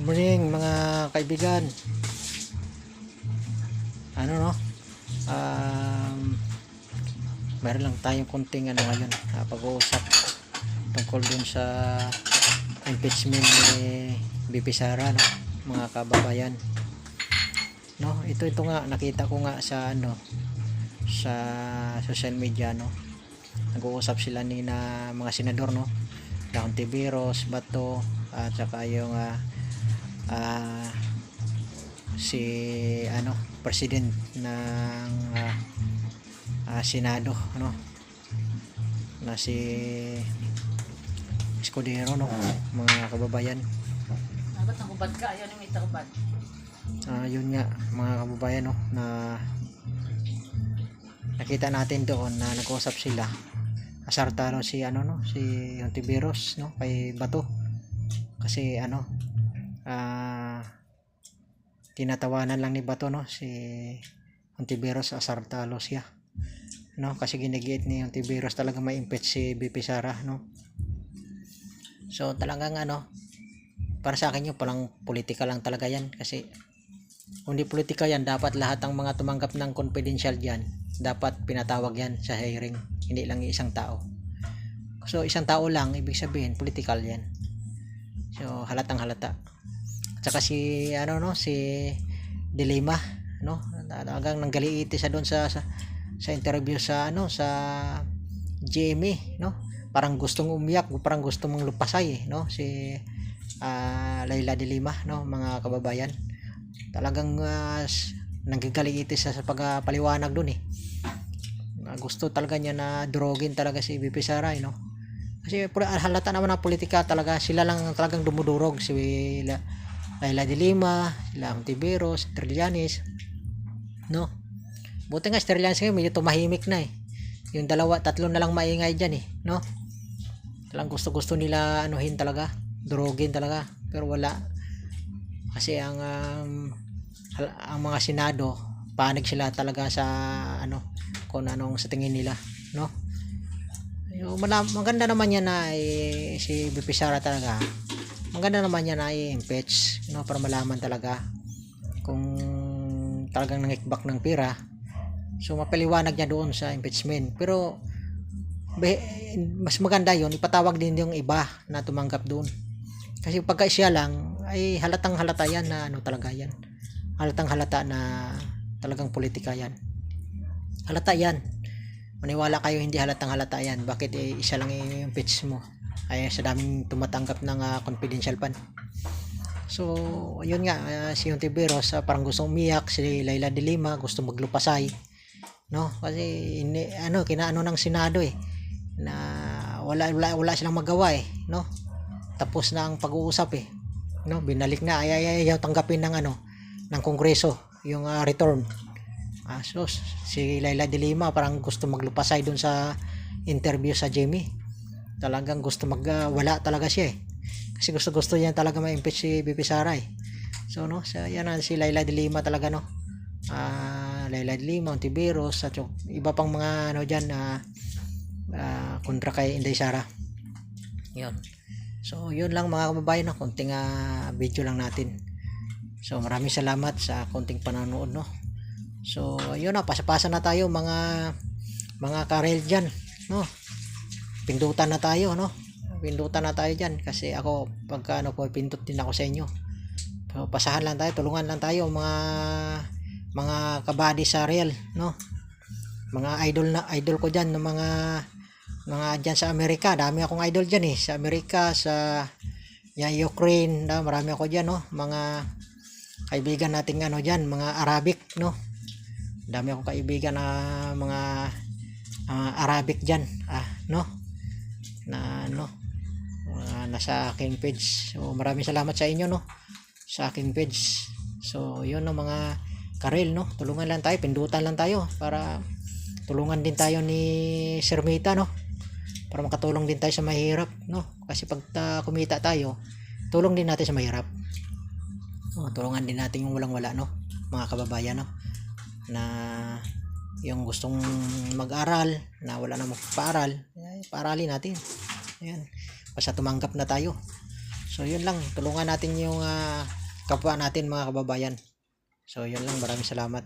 Good morning mga kaibigan. Ano no? Um, Meron lang tayong konting ngayon, pag-uusap tungkol dun sa impeachment ni BP Sara, no? Mga kababayan. No, ito nga nakita ko nga sa sa social media, no. Nag-uusap sila ni na mga senador, no. Hontiveros, Bato, at saka yung si president ng Senado, no, na si Escudero, no, mga kababayan. Dapat nakubad ka, ayaw ni may takubad. Yun nga mga kababayan, no, na nakita natin doon na nag-usap sila. Asar talo si si Hontiveros, no, kay Bato, kasi tinatawanan lang ni Bato, no, si Hontiveros. Asar talo siya, no, kasi ginagiit ni Hontiveros talaga ma-impeach si BP Sara, no. So talagang para sa akin yung palang politika lang talaga yan, kasi kung di politika yan, dapat lahat ng mga tumanggap ng confidential dyan, dapat pinatawag yan sa hearing, hindi lang isang tao. So isang tao lang, ibig sabihin political yan. So halatang halata. At saka si si Dilema, no, talagang nanggaliiti siya doon sa interview sa sa GMA, no. Parang gustong umiyak, parang gusto mong lupasay, no, si Laila de Lima, no, mga kababayan. Talagang nanggagaliiti siya sa pagpaliwanag doon, gusto talaga niya na drogin talaga si BP Sara, no. Kasi halata naman ng politika talaga, sila lang talagang dumudurog, si Laila de Lima, sila Hontiveros, Trillanes, no. Buti nga Trillanes ngayon medyo tumahimik na, yung tatlo na lang maingay dyan, no. Talagang gusto nila talaga, drogin talaga, pero wala. Kasi ang mga senado, panig sila talaga sa kung anong sa tingin nila, no. Maganda naman yan na si BP Sara talaga, maganda naman yan na i-impeach, no, para malaman talaga kung talagang nangikbak ng pera. So mapaliwanag niya doon sa impeachment, pero mas maganda yon ipatawag din yung iba na tumanggap doon, kasi pagka siya lang ay halatang halata yan na talaga yan, halatang halata na talagang politika yan, halata yan. Maniwala kayo hindi halatang halata yan. Bakit isa lang i-impeach mo ay sa daming tumatanggap ng confidential fund. So yun nga, si Hontiveros parang gusto umiyak, si Laila de Lima gusto maglupasay, no, kasi kinaano ng Senado na wala silang magawa, no. Tapos na ang pag-uusap, no, binalik na, ayaw tanggapin ng ng Kongreso yung return. So si Laila de Lima parang gusto maglupasay dun sa interview sa Jamie. Talagang gusto wala talaga siya, kasi gusto niya talaga ma-impeach si BP Sara, So no, yan si Laila de Lima talaga, no. Laila de Lima, Hontiveros, at yung iba pang mga diyan kontra kay Inday Sara. Yun. So yun lang mga kababayan, no, konting video lang natin. So maraming salamat sa konting panonood, no. So ayun na, pasapasa na tayo mga karel dyan, no. Pindutan na tayo, no. Pindutan na tayo dyan, kasi ako pagka pindot din ako sa inyo. So, pasahan lang tayo, tulungan lang tayo mga kabady sa real, no. Mga idol ko dyan, ng mga dyan sa Amerika. Dami akong idol dyan, sa Amerika, sa Ukraine, marami ako dyan, no. Mga kaibigan nating dyan, mga Arabic, no. Dami akong kaibigan na mga Arabic dyan, no, na nasa aking page. So maraming salamat sa inyo, no, sa aking page. So yun, no, mga karel, no, tulungan lang tayo, pindutan lang tayo para tulungan din tayo ni Sir Mita, no, para makatulong din tayo sa mahirap, no. Kasi pag kumita tayo, tulong din natin sa mahirap, tulungan din natin yung walang wala, no, mga kababayan, no, na yung gustong mag-aral na wala na magpaaral, paaralin natin. Ayan, basta tumanggap na tayo. So So yun lang, tulungan natin yung kapwa natin mga kababayan. So yun lang, maraming salamat.